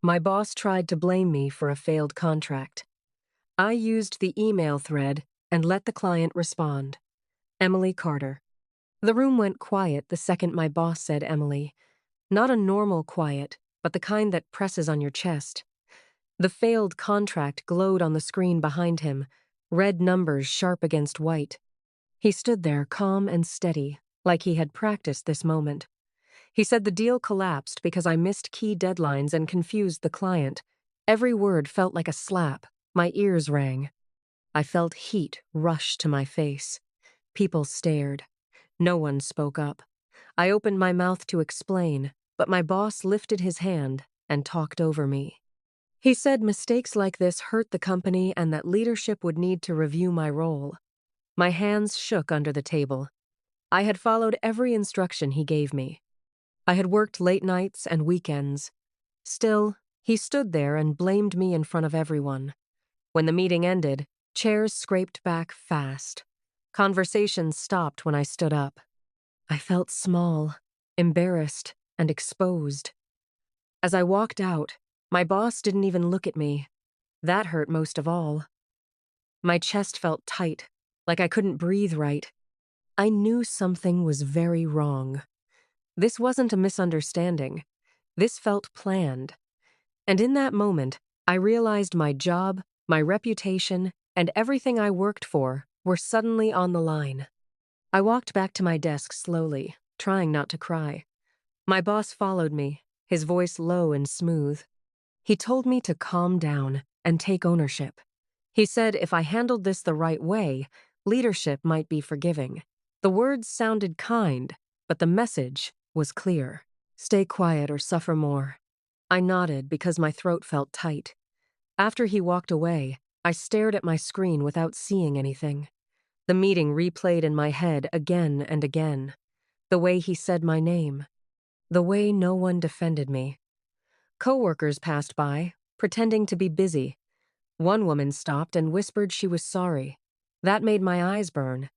My boss tried to blame me for a failed contract. I used the email thread and let the client respond. Emily Carter. The room went quiet the second my boss said Emily. Not a normal quiet, but the kind that presses on your chest. The failed contract glowed on the screen behind him, red numbers sharp against white. He stood there calm and steady, like he had practiced this moment. He said the deal collapsed because I missed key deadlines and confused the client. Every word felt like a slap. My ears rang. I felt heat rush to my face. People stared. No one spoke up. I opened my mouth to explain, but my boss lifted his hand and talked over me. He said mistakes like this hurt the company and that leadership would need to review my role. My hands shook under the table. I had followed every instruction he gave me. I had worked late nights and weekends. Still, he stood there and blamed me in front of everyone. When the meeting ended, chairs scraped back fast. Conversations stopped when I stood up. I felt small, embarrassed, and exposed. As I walked out, my boss didn't even look at me. That hurt most of all. My chest felt tight, like I couldn't breathe right. I knew something was very wrong. This wasn't a misunderstanding. This felt planned. And in that moment, I realized my job, my reputation, and everything I worked for were suddenly on the line. I walked back to my desk slowly, trying not to cry. My boss followed me, his voice low and smooth. He told me to calm down and take ownership. He said if I handled this the right way, leadership might be forgiving. The words sounded kind, but the message was clear. Stay quiet or suffer more. I nodded because my throat felt tight. After he walked away, I stared at my screen without seeing anything. The meeting replayed in my head again and again. The way he said my name. The way no one defended me. Coworkers passed by, pretending to be busy. One woman stopped and whispered she was sorry. That made my eyes burn.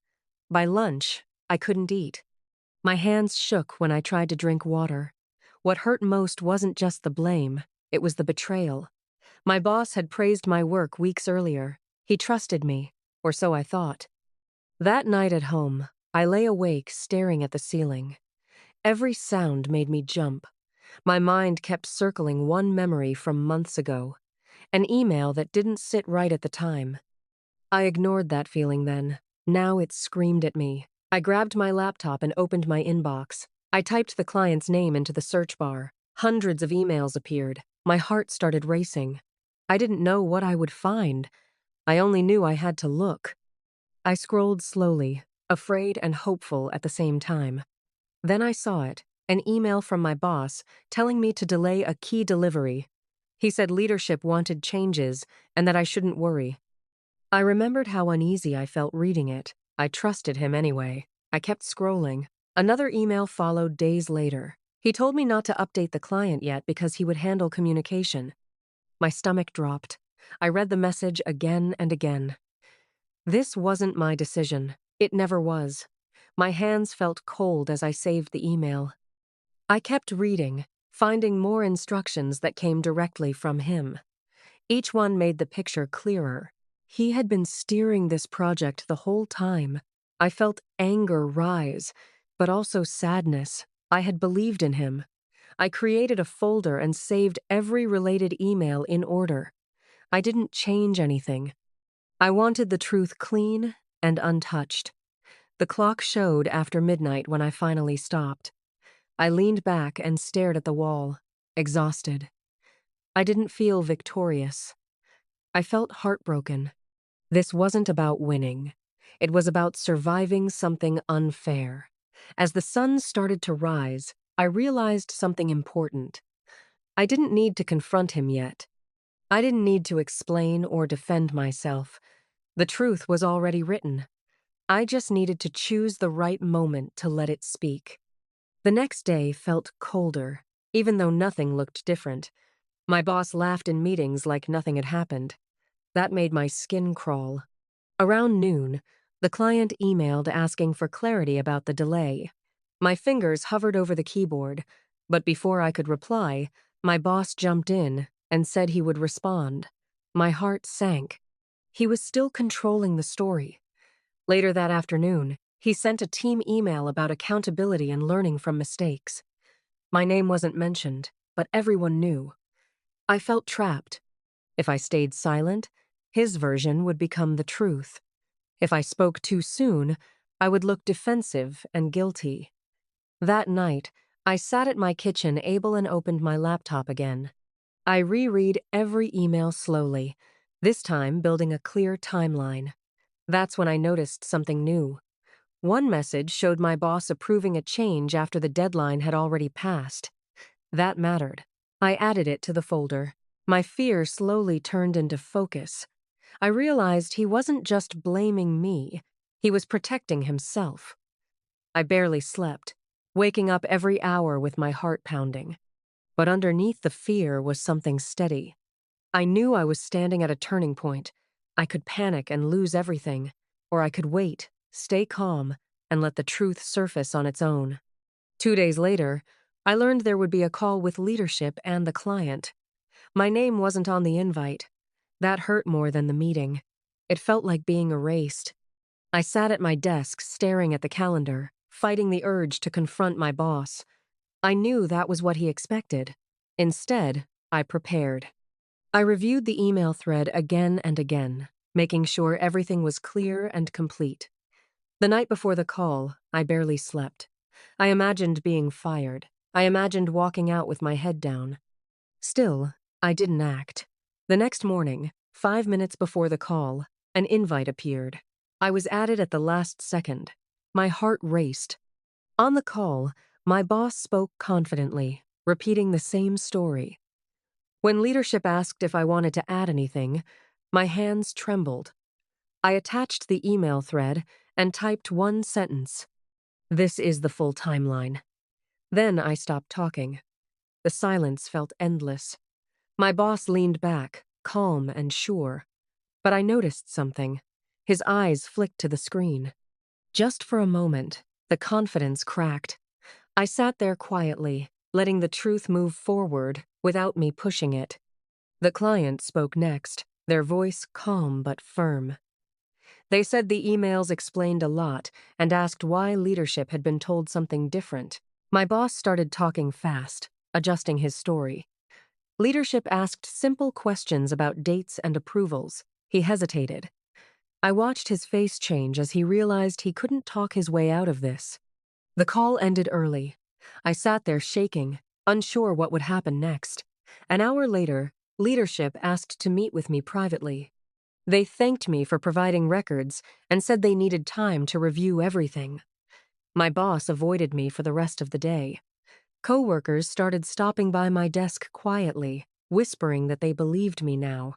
By lunch, I couldn't eat. My hands shook when I tried to drink water. What hurt most wasn't just the blame, it was the betrayal. My boss had praised my work weeks earlier. He trusted me, or so I thought. That night at home, I lay awake staring at the ceiling. Every sound made me jump. My mind kept circling one memory from months ago, an email that didn't sit right at the time. I ignored that feeling then. Now it screamed at me. I grabbed my laptop and opened my inbox. I typed the client's name into the search bar. Hundreds of emails appeared. My heart started racing. I didn't know what I would find. I only knew I had to look. I scrolled slowly, afraid and hopeful at the same time. Then I saw it, an email from my boss telling me to delay a key delivery. He said leadership wanted changes and that I shouldn't worry. I remembered how uneasy I felt reading it. I trusted him anyway. I kept scrolling. Another email followed days later. He told me not to update the client yet because he would handle communication. My stomach dropped. I read the message again and again. This wasn't my decision. It never was. My hands felt cold as I saved the email. I kept reading, finding more instructions that came directly from him. Each one made the picture clearer. He had been steering this project the whole time. I felt anger rise, but also sadness. I had believed in him. I created a folder and saved every related email in order. I didn't change anything. I wanted the truth clean and untouched. The clock showed after midnight when I finally stopped. I leaned back and stared at the wall, exhausted. I didn't feel victorious. I felt heartbroken. This wasn't about winning. It was about surviving something unfair. As the sun started to rise, I realized something important. I didn't need to confront him yet. I didn't need to explain or defend myself. The truth was already written. I just needed to choose the right moment to let it speak. The next day felt colder, even though nothing looked different. My boss laughed in meetings like nothing had happened. That made my skin crawl. Around noon, the client emailed asking for clarity about the delay. My fingers hovered over the keyboard, but before I could reply, my boss jumped in, and said he would respond. My heart sank. He was still controlling the story. Later that afternoon, he sent a team email about accountability and learning from mistakes. My name wasn't mentioned, but everyone knew. I felt trapped. If I stayed silent, his version would become the truth. If I spoke too soon, I would look defensive and guilty. That night, I sat at my kitchen table and opened my laptop again. I reread every email slowly, this time building a clear timeline. That's when I noticed something new. One message showed my boss approving a change after the deadline had already passed. That mattered. I added it to the folder. My fear slowly turned into focus. I realized he wasn't just blaming me, he was protecting himself. I barely slept, waking up every hour with my heart pounding. But underneath the fear was something steady. I knew I was standing at a turning point. I could panic and lose everything, or I could wait, stay calm, and let the truth surface on its own. 2 days later, I learned there would be a call with leadership and the client. My name wasn't on the invite. That hurt more than the meeting. It felt like being erased. I sat at my desk staring at the calendar, fighting the urge to confront my boss. I knew that was what he expected. Instead, I prepared. I reviewed the email thread again and again, making sure everything was clear and complete. The night before the call, I barely slept. I imagined being fired. I imagined walking out with my head down. Still, I didn't act. The next morning, 5 minutes before the call, an invite appeared. I was added at the last second. My heart raced. On the call, my boss spoke confidently, repeating the same story. When leadership asked if I wanted to add anything, my hands trembled. I attached the email thread and typed one sentence. This is the full timeline. Then I stopped talking. The silence felt endless. My boss leaned back, calm and sure. But I noticed something. His eyes flicked to the screen. Just for a moment, the confidence cracked. I sat there quietly, letting the truth move forward without me pushing it. The client spoke next, their voice calm but firm. They said the emails explained a lot and asked why leadership had been told something different. My boss started talking fast, adjusting his story. Leadership asked simple questions about dates and approvals. He hesitated. I watched his face change as he realized he couldn't talk his way out of this. The call ended early. I sat there shaking, unsure what would happen next. An hour later, leadership asked to meet with me privately. They thanked me for providing records and said they needed time to review everything. My boss avoided me for the rest of the day. Coworkers started stopping by my desk quietly, whispering that they believed me now.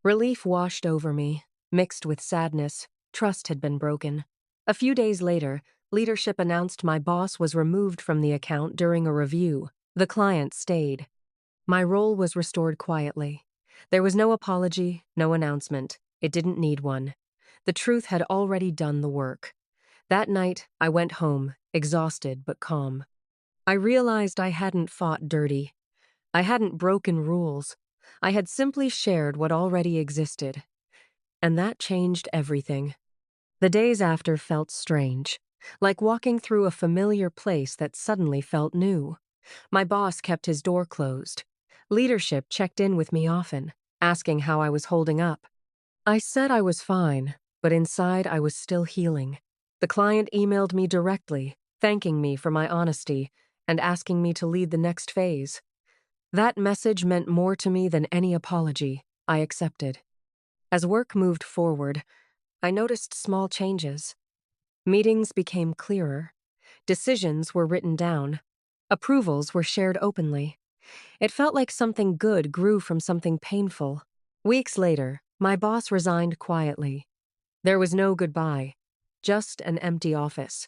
Relief washed over me, mixed with sadness. Trust had been broken. A few days later, leadership announced my boss was removed from the account during a review. The client stayed. My role was restored quietly. There was no apology, no announcement. It didn't need one. The truth had already done the work. That night, I went home, exhausted but calm. I realized I hadn't fought dirty. I hadn't broken rules. I had simply shared what already existed. And that changed everything. The days after felt strange, like walking through a familiar place that suddenly felt new. My boss kept his door closed. Leadership checked in with me often, asking how I was holding up. I said I was fine, but inside I was still healing. The client emailed me directly, thanking me for my honesty and asking me to lead the next phase. That message meant more to me than any apology. I accepted. As work moved forward, I noticed small changes. Meetings became clearer. Decisions were written down. Approvals were shared openly. It felt like something good grew from something painful. Weeks later, my boss resigned quietly. There was no goodbye, just an empty office.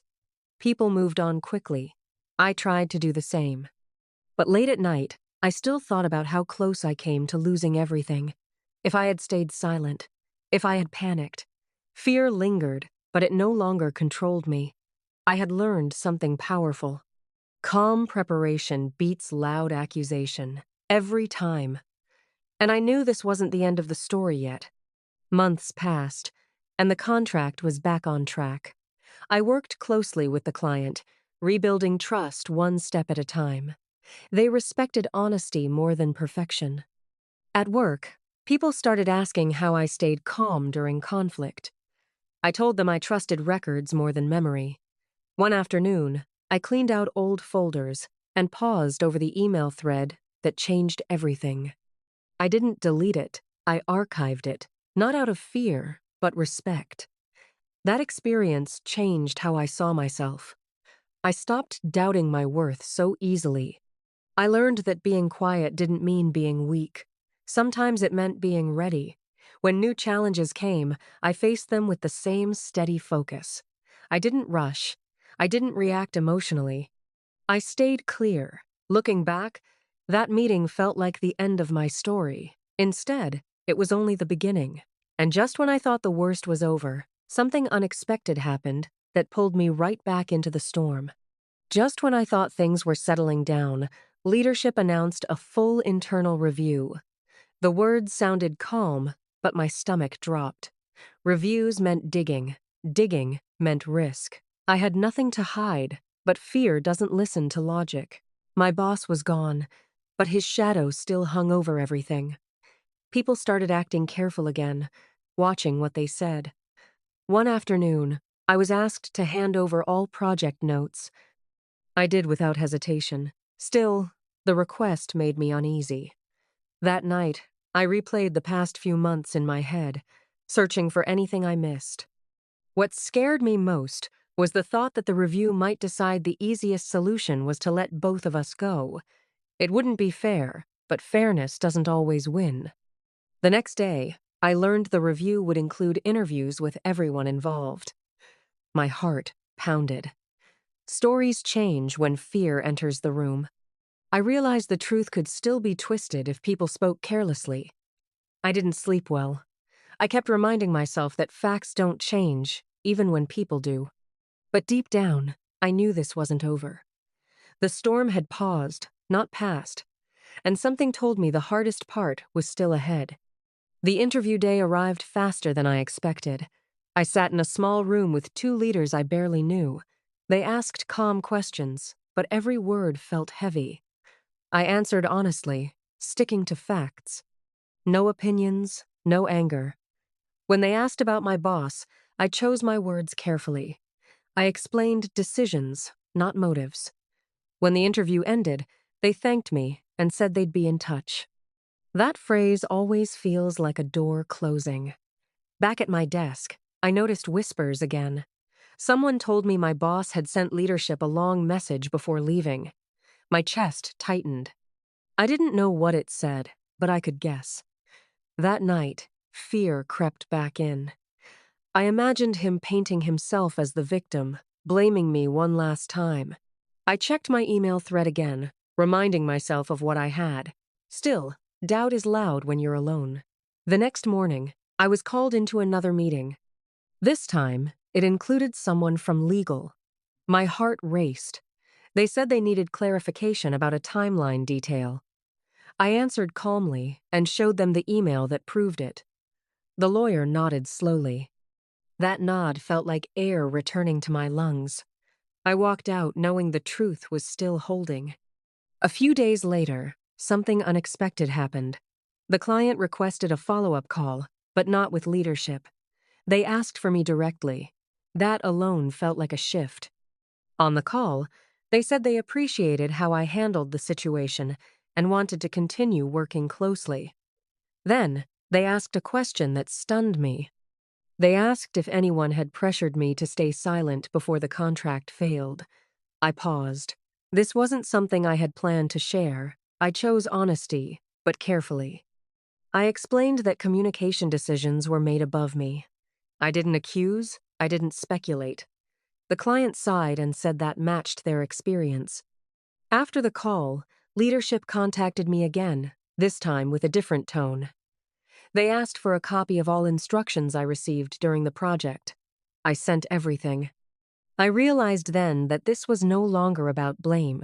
People moved on quickly. I tried to do the same. But late at night, I still thought about how close I came to losing everything. If I had stayed silent, if I had panicked. Fear lingered, but it no longer controlled me. I had learned something powerful. Calm preparation beats loud accusation, every time. And I knew this wasn't the end of the story yet. Months passed, and the contract was back on track. I worked closely with the client, rebuilding trust one step at a time. They respected honesty more than perfection. At work, people started asking how I stayed calm during conflict. I told them I trusted records more than memory. One afternoon, I cleaned out old folders and paused over the email thread that changed everything. I didn't delete it, I archived it, not out of fear, but respect. That experience changed how I saw myself. I stopped doubting my worth so easily. I learned that being quiet didn't mean being weak. Sometimes it meant being ready. When new challenges came, I faced them with the same steady focus. I didn't rush. I didn't react emotionally. I stayed clear. Looking back, that meeting felt like the end of my story. Instead, it was only the beginning. And just when I thought the worst was over, something unexpected happened that pulled me right back into the storm. Just when I thought things were settling down, leadership announced a full internal review. The words sounded calm, but my stomach dropped. Reviews meant digging. Digging meant risk. I had nothing to hide, but fear doesn't listen to logic. My boss was gone, but his shadow still hung over everything. People started acting careful again, watching what they said. One afternoon, I was asked to hand over all project notes. I did without hesitation. Still, the request made me uneasy. That night, I replayed the past few months in my head, searching for anything I missed. What scared me most was the thought that the review might decide the easiest solution was to let both of us go. It wouldn't be fair, but fairness doesn't always win. The next day, I learned the review would include interviews with everyone involved. My heart pounded. Stories change when fear enters the room. I realized the truth could still be twisted if people spoke carelessly. I didn't sleep well. I kept reminding myself that facts don't change, even when people do. But deep down, I knew this wasn't over. The storm had paused, not passed, and something told me the hardest part was still ahead. The interview day arrived faster than I expected. I sat in a small room with two leaders I barely knew. They asked calm questions, but every word felt heavy. I answered honestly, sticking to facts. No opinions, no anger. When they asked about my boss, I chose my words carefully. I explained decisions, not motives. When the interview ended, they thanked me and said they'd be in touch. That phrase always feels like a door closing. Back at my desk, I noticed whispers again. Someone told me my boss had sent leadership a long message before leaving. My chest tightened. I didn't know what it said, but I could guess. That night, fear crept back in. I imagined him painting himself as the victim, blaming me one last time. I checked my email thread again, reminding myself of what I had. Still, doubt is loud when you're alone. The next morning, I was called into another meeting. This time, it included someone from legal. My heart raced. They said they needed clarification about a timeline detail. I answered calmly and showed them the email that proved it. The lawyer nodded slowly. That nod felt like air returning to my lungs. I walked out knowing the truth was still holding. A few days later, something unexpected happened. The client requested a follow-up call, but not with leadership. They asked for me directly. That alone felt like a shift. On the call, they said they appreciated how I handled the situation and wanted to continue working closely. Then, they asked a question that stunned me. They asked if anyone had pressured me to stay silent before the contract failed. I paused. This wasn't something I had planned to share. I chose honesty, but carefully. I explained that communication decisions were made above me. I didn't accuse, I didn't speculate. The client sighed and said that matched their experience. After the call, leadership contacted me again, this time with a different tone. They asked for a copy of all instructions I received during the project. I sent everything. I realized then that this was no longer about blame.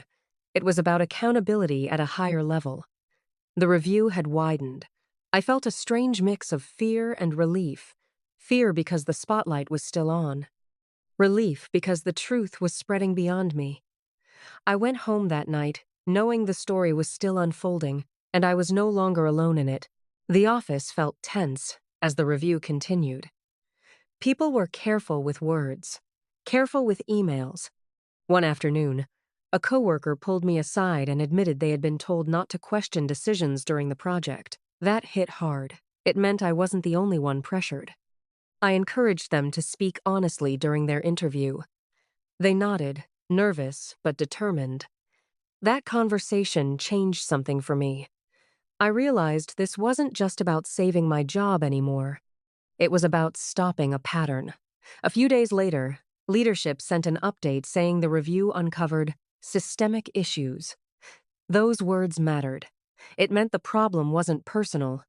It was about accountability at a higher level. The review had widened. I felt a strange mix of fear and relief. Fear because the spotlight was still on. Relief because the truth was spreading beyond me. I went home that night, knowing the story was still unfolding, and I was no longer alone in it. The office felt tense as the review continued. People were careful with words, careful with emails. One afternoon, a coworker pulled me aside and admitted they had been told not to question decisions during the project. That hit hard. It meant I wasn't the only one pressured. I encouraged them to speak honestly during their interview. They nodded, nervous but determined. That conversation changed something for me. I realized this wasn't just about saving my job anymore. It was about stopping a pattern. A few days later, leadership sent an update saying the review uncovered systemic issues. Those words mattered. It meant the problem wasn't personal.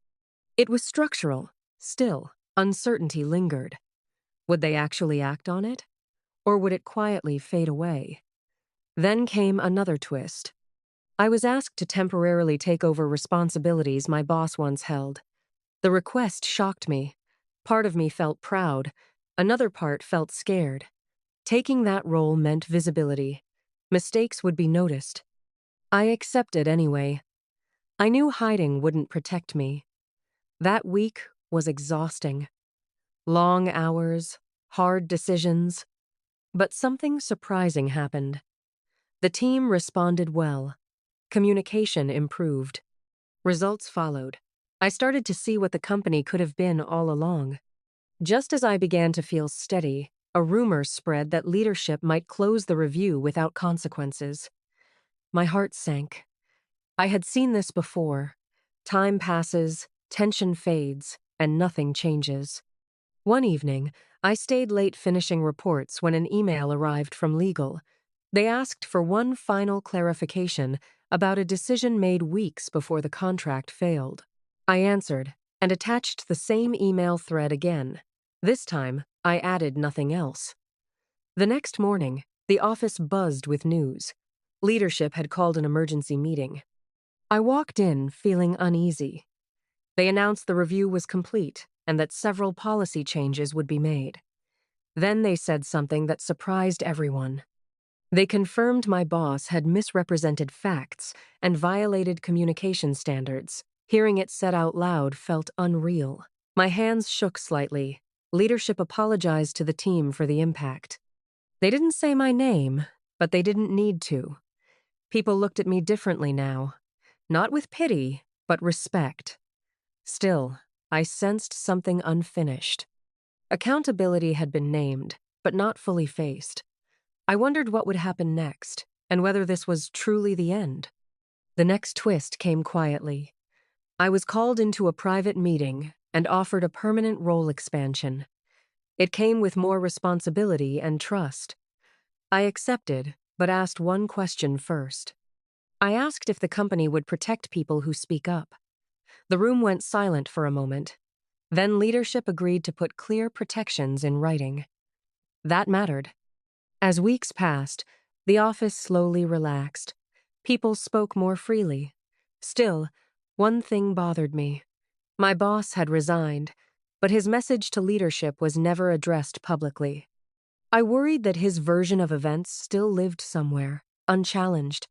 It was structural. Still, uncertainty lingered. Would they actually act on it? Or would it quietly fade away? Then came another twist. I was asked to temporarily take over responsibilities my boss once held. The request shocked me. Part of me felt proud. Another part felt scared. Taking that role meant visibility. Mistakes would be noticed. I accepted anyway. I knew hiding wouldn't protect me. That week was exhausting. Long hours, hard decisions. But something surprising happened. The team responded well. Communication improved. Results followed. I started to see what the company could have been all along. Just as I began to feel steady, a rumor spread that leadership might close the review without consequences. My heart sank. I had seen this before. Time passes, tension fades, and nothing changes. One evening, I stayed late finishing reports when an email arrived from legal. They asked for one final clarification about a decision made weeks before the contract failed. I answered and attached the same email thread again. This time, I added nothing else. The next morning, the office buzzed with news. Leadership had called an emergency meeting. I walked in feeling uneasy. They announced the review was complete and that several policy changes would be made. Then they said something that surprised everyone. They confirmed my boss had misrepresented facts and violated communication standards. Hearing it said out loud felt unreal. My hands shook slightly. Leadership apologized to the team for the impact. They didn't say my name, but they didn't need to. People looked at me differently now. Not with pity, but respect. Still, I sensed something unfinished. Accountability had been named, but not fully faced. I wondered what would happen next, and whether this was truly the end. The next twist came quietly. I was called into a private meeting and offered a permanent role expansion. It came with more responsibility and trust. I accepted, but asked one question first. I asked if the company would protect people who speak up. The room went silent for a moment. Then leadership agreed to put clear protections in writing. That mattered. As weeks passed, the office slowly relaxed. People spoke more freely. Still, one thing bothered me. My boss had resigned, but his message to leadership was never addressed publicly. I worried that his version of events still lived somewhere, unchallenged.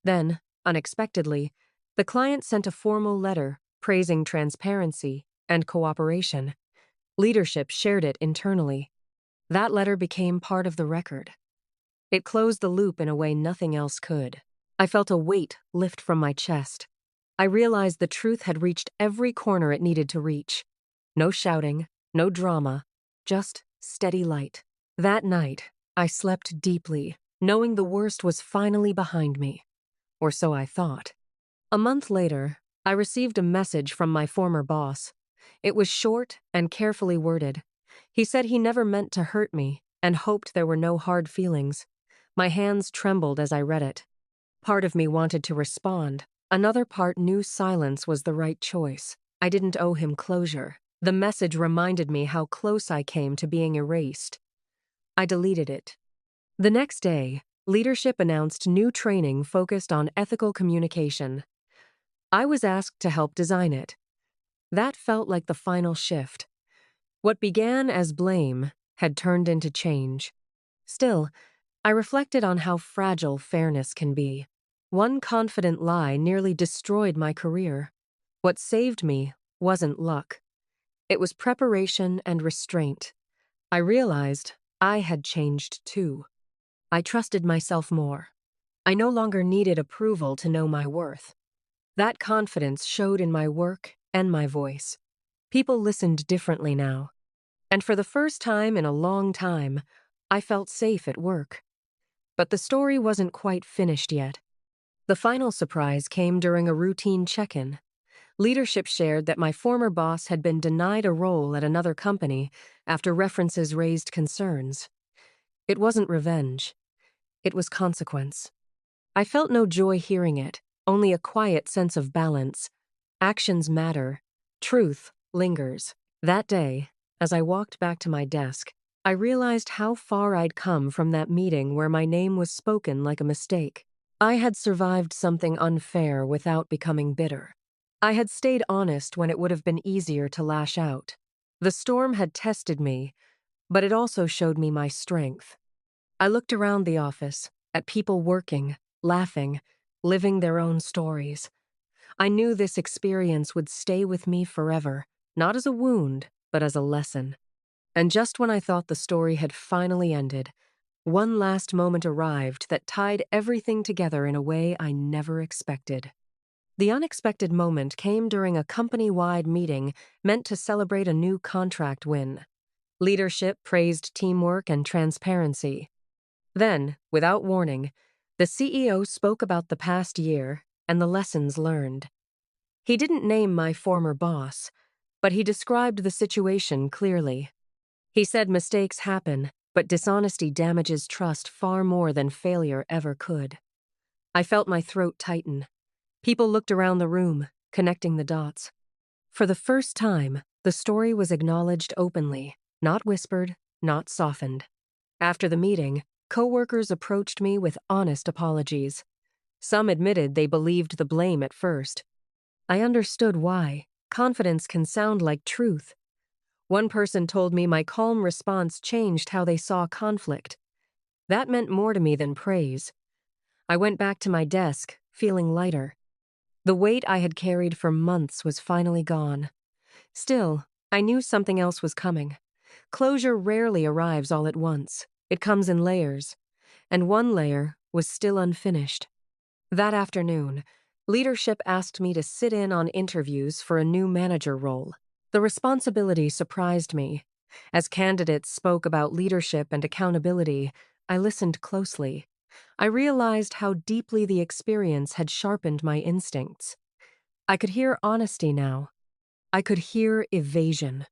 Then, unexpectedly, the client sent a formal letter praising transparency and cooperation. Leadership shared it internally. That letter became part of the record. It closed the loop in a way nothing else could. I felt a weight lift from my chest. I realized the truth had reached every corner it needed to reach. No shouting, no drama, just steady light. That night, I slept deeply, knowing the worst was finally behind me. Or so I thought. A month later, I received a message from my former boss. It was short and carefully worded. He said he never meant to hurt me and hoped there were no hard feelings. My hands trembled as I read it. Part of me wanted to respond. Another part knew silence was the right choice. I didn't owe him closure. The message reminded me how close I came to being erased. I deleted it. The next day, leadership announced new training focused on ethical communication. I was asked to help design it. That felt like the final shift. What began as blame had turned into change. Still, I reflected on how fragile fairness can be. One confident lie nearly destroyed my career. What saved me wasn't luck. It was preparation and restraint. I realized I had changed too. I trusted myself more. I no longer needed approval to know my worth. That confidence showed in my work and my voice. People listened differently now. And for the first time in a long time, I felt safe at work. But the story wasn't quite finished yet. The final surprise came during a routine check-in. Leadership shared that my former boss had been denied a role at another company after references raised concerns. It wasn't revenge. It was consequence. I felt no joy hearing it, only a quiet sense of balance. Actions matter. Truth lingers. That day, as I walked back to my desk, I realized how far I'd come from that meeting where my name was spoken like a mistake. I had survived something unfair without becoming bitter. I had stayed honest when it would have been easier to lash out. The storm had tested me, but it also showed me my strength. I looked around the office, at people working, laughing, living their own stories. I knew this experience would stay with me forever, not as a wound, but as a lesson. And just when I thought the story had finally ended, one last moment arrived that tied everything together in a way I never expected. The unexpected moment came during a company-wide meeting meant to celebrate a new contract win. Leadership praised teamwork and transparency. Then, without warning, the CEO spoke about the past year and the lessons learned. He didn't name my former boss, but he described the situation clearly. He said mistakes happen, but dishonesty damages trust far more than failure ever could. I felt my throat tighten. People looked around the room, connecting the dots. For the first time, the story was acknowledged openly, not whispered, not softened. After the meeting, coworkers approached me with honest apologies. Some admitted they believed the blame at first. I understood why. Confidence can sound like truth. One person told me my calm response changed how they saw conflict. That meant more to me than praise. I went back to my desk, feeling lighter. The weight I had carried for months was finally gone. Still, I knew something else was coming. Closure rarely arrives all at once. It comes in layers. And one layer was still unfinished. That afternoon, leadership asked me to sit in on interviews for a new manager role. The responsibility surprised me. As candidates spoke about leadership and accountability, I listened closely. I realized how deeply the experience had sharpened my instincts. I could hear honesty now. I could hear evasion.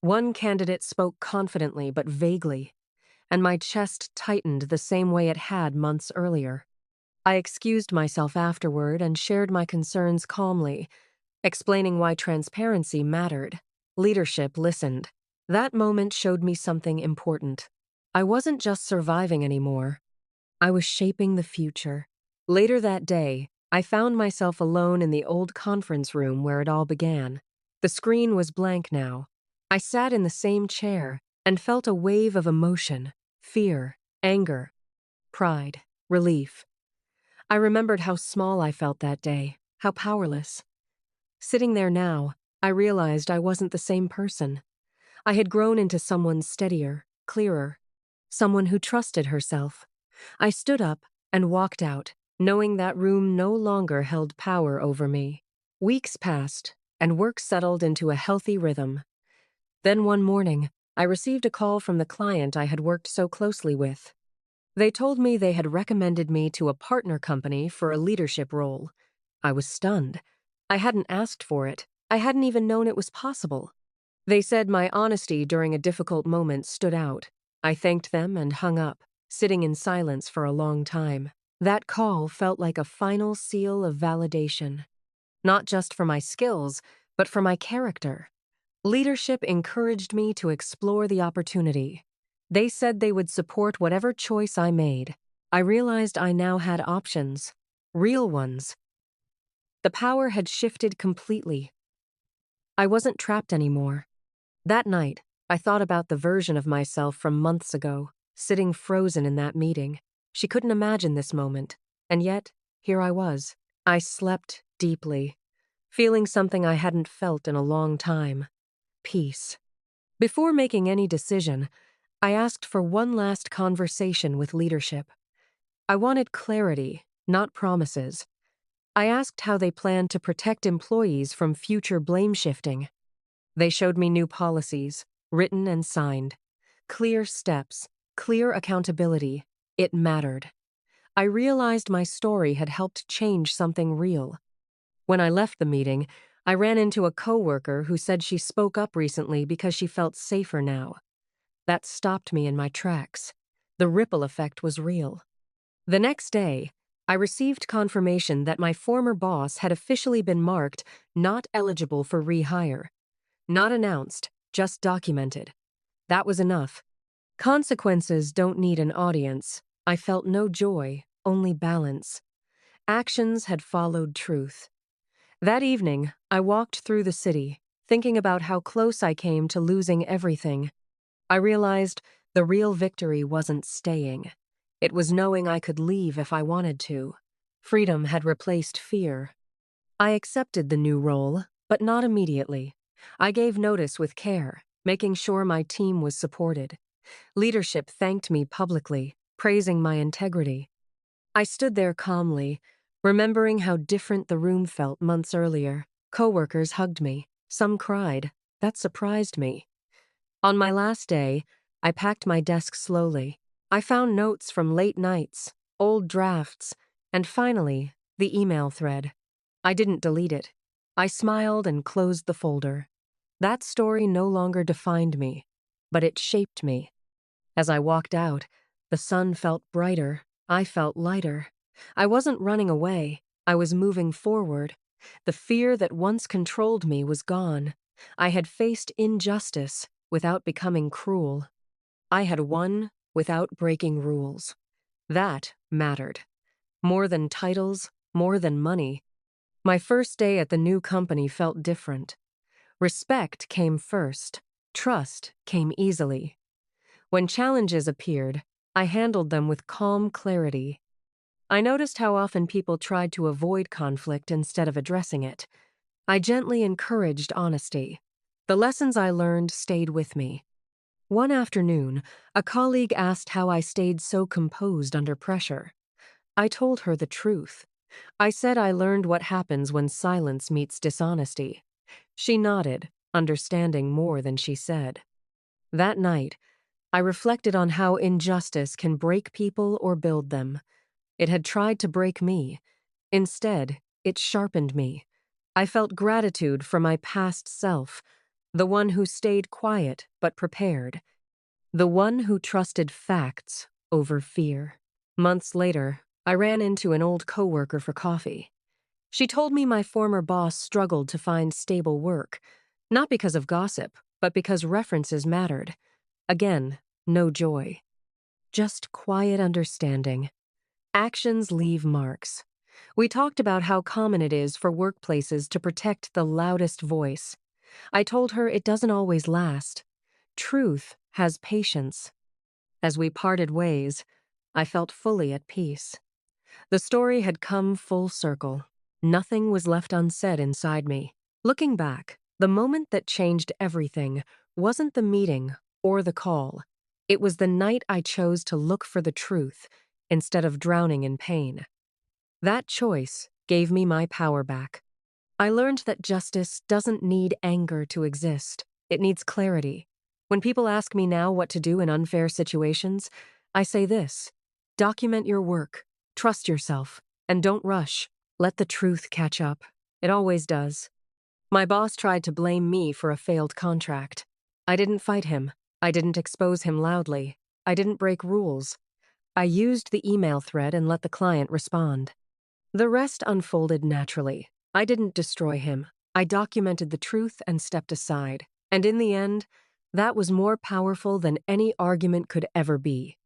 One candidate spoke confidently but vaguely, and my chest tightened the same way it had months earlier. I excused myself afterward and shared my concerns calmly, explaining why transparency mattered. Leadership listened. That moment showed me something important. I wasn't just surviving anymore. I was shaping the future. Later that day, I found myself alone in the old conference room where it all began. The screen was blank now. I sat in the same chair and felt a wave of emotion, fear, anger, pride, relief. I remembered how small I felt that day, how powerless. Sitting there now, I realized I wasn't the same person. I had grown into someone steadier, clearer, someone who trusted herself. I stood up and walked out, knowing that room no longer held power over me. Weeks passed, and work settled into a healthy rhythm. Then one morning, I received a call from the client I had worked so closely with. They told me they had recommended me to a partner company for a leadership role. I was stunned. I hadn't asked for it. I hadn't even known it was possible. They said my honesty during a difficult moment stood out. I thanked them and hung up, sitting in silence for a long time. That call felt like a final seal of validation. Not just for my skills, but for my character. Leadership encouraged me to explore the opportunity. They said they would support whatever choice I made. I realized I now had options, real ones. The power had shifted completely. I wasn't trapped anymore. That night, I thought about the version of myself from months ago, sitting frozen in that meeting. She couldn't imagine this moment, and yet, here I was. I slept deeply, feeling something I hadn't felt in a long time: peace. Before making any decision, I asked for one last conversation with leadership. I wanted clarity, not promises. I asked how they planned to protect employees from future blame shifting. They showed me new policies, written and signed. Clear steps, clear accountability. It mattered. I realized my story had helped change something real. When I left the meeting, I ran into a coworker who said she spoke up recently because she felt safer now. That stopped me in my tracks. The ripple effect was real. The next day, I received confirmation that my former boss had officially been marked not eligible for rehire. Not announced, just documented. That was enough. Consequences don't need an audience. I felt no joy, only balance. Actions had followed truth. That evening, I walked through the city, thinking about how close I came to losing everything. I realized the real victory wasn't staying. It was knowing I could leave if I wanted to. Freedom had replaced fear. I accepted the new role, but not immediately. I gave notice with care, making sure my team was supported. Leadership thanked me publicly, praising my integrity. I stood there calmly, remembering how different the room felt months earlier. Coworkers hugged me. Some cried. That surprised me. On my last day, I packed my desk slowly. I found notes from late nights, old drafts, and finally, the email thread. I didn't delete it. I smiled and closed the folder. That story no longer defined me, but it shaped me. As I walked out, the sun felt brighter. I felt lighter. I wasn't running away. I was moving forward. The fear that once controlled me was gone. I had faced injustice without becoming cruel. I had won without breaking rules. That mattered. More than titles, more than money. My first day at the new company felt different. Respect came first. Trust came easily. When challenges appeared, I handled them with calm clarity. I noticed how often people tried to avoid conflict instead of addressing it. I gently encouraged honesty. The lessons I learned stayed with me. One afternoon, a colleague asked how I stayed so composed under pressure. I told her the truth. I said I learned what happens when silence meets dishonesty. She nodded, understanding more than she said. That night, I reflected on how injustice can break people or build them. It had tried to break me. Instead, it sharpened me. I felt gratitude for my past self, the one who stayed quiet but prepared, the one who trusted facts over fear. Months later, I ran into an old coworker for coffee. She told me my former boss struggled to find stable work, not because of gossip, but because references mattered. Again, no joy. Just quiet understanding. Actions leave marks. We talked about how common it is for workplaces to protect the loudest voice. I told her it doesn't always last. Truth has patience. As we parted ways, I felt fully at peace. The story had come full circle. Nothing was left unsaid inside me. Looking back, the moment that changed everything wasn't the meeting or the call. It was the night I chose to look for the truth instead of drowning in pain. That choice gave me my power back. I learned that justice doesn't need anger to exist. It needs clarity. When people ask me now what to do in unfair situations, I say this: document your work, trust yourself, and don't rush. Let the truth catch up. It always does. My boss tried to blame me for a failed contract. I didn't fight him. I didn't expose him loudly. I didn't break rules. I used the email thread and let the client respond. The rest unfolded naturally. I didn't destroy him. I documented the truth and stepped aside. And in the end, that was more powerful than any argument could ever be.